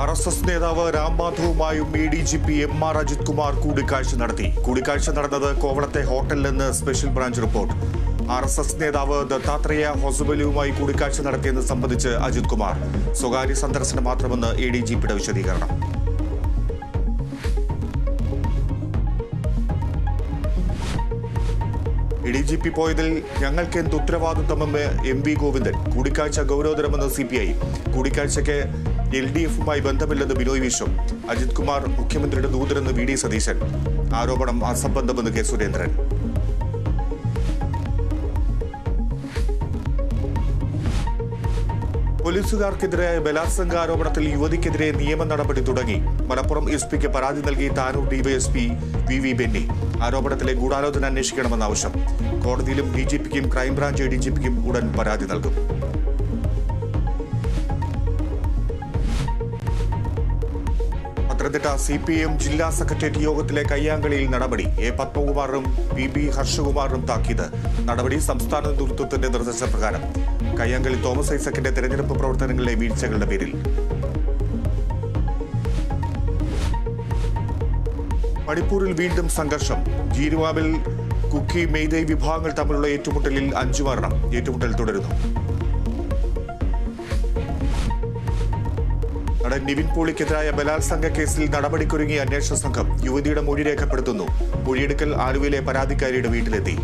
RSS നേതാവ് Ram മാധവുമായും ADGP MR Ajith Kumar കൂടിക്കാഴ്ച നടത്തി. കൂടിക്കാഴ്ച നടന്നത് കോവളത്തെ ഹോട്ടലിലെന്ന് സ്പെഷ്യൽ ബ്രാഞ്ച് റിപ്പോർട്ട്. RSS നേതാവ് ദത്താത്രേയ ഹൊസബലുമായി കൂടിക്കാഴ്ച നടത്തിയെന്ന് സംബന്ധിച്ച് അജിത് കുമാർ. സ്വകാര്യ സന്ദർശനം മാത്രമെന്ന് ADGPയുടെ വിശദീകരണം. ADGP പോയതിൽ ഞങ്ങൾക്ക് എന്ത് ഉത്തരവാദിത്തമെന്ന് MV ഗോവിന്ദൻ. കൂടിക്കാഴ്ച ഗൗരവതരമെന്ന് CPI. കൂടിക്കാഴ്ചയ്ക്ക് LDFുമായി ബന്ധമില്ലെന്ന് ബിനോയ് വിശ്വം. അജിത് കുമാർ മുഖ്യമന്ത്രിയുടെ ദൂതരെന്ന് VD സതീശൻ. ആരോപണം അസംബന്ധമെന്ന് K സുരേന്ദ്രൻ. പോലീസുകാർക്കെതിരായ ബലാത്സംഗ ആരോപണത്തിൽ യുവതിക്കെതിരെ നിയമ നടപടി തുടങ്ങി. മലപ്പുറം SP പരാതി നൽകി താനൂർ DYSP VV ബെന്നി. ആരോപണത്തിലെ ഗൂഢാലോചന അന്വേഷിക്കണമെന്ന ആവശ്യം. കോടതിയിലും DGPക്കും ക്രൈംബ്രാഞ്ച് ADGPക്കും ഉടൻ പരാതി നൽകും. പത്തനംതിട്ട CPM ജില്ലാ സെക്രട്ടേറിയറ്റ് യോഗത്തിലെ കയ്യാങ്കളിയിൽ നടപടി. A പത്മകുമാറിനും PB ഹർഷകുമാറിനും താക്കീത്. നടപടി സംസ്ഥാന നേതൃത്വത്തിന്റെ നിർദ്ദേശപ്രകാരം. കയ്യാങ്കളി തോമസ് ഐസക്കിന്റെ തെരഞ്ഞെടുപ്പ് പ്രവർത്തനങ്ങളിലെ വീഴ്ചകളുടെ പേരിൽ. മണിപ്പൂരിൽ വീണ്ടും സംഘർഷം. ജീരുവാമിൽ കുക്കി മെയ്തൈ വിഭാഗങ്ങൾ തമ്മിലുള്ള ഏറ്റുമുട്ടലിൽ 5 മരണം. ഏറ്റുമുട്ടൽ തുടരുന്നു. നടൻ നിവിൻ പോളിക്കെതിരായ ബലാത്സംഗ കേസിൽ നടപടിക്കൊരുങ്ങിയ അന്വേഷണ സംഘം. യുവതിയുടെ മൊഴി രേഖപ്പെടുത്തുന്നു. മൊഴിയെടുക്കൽ ആലുവയിലെ പരാതിക്കാരിയുടെ വീട്ടിലെത്തി.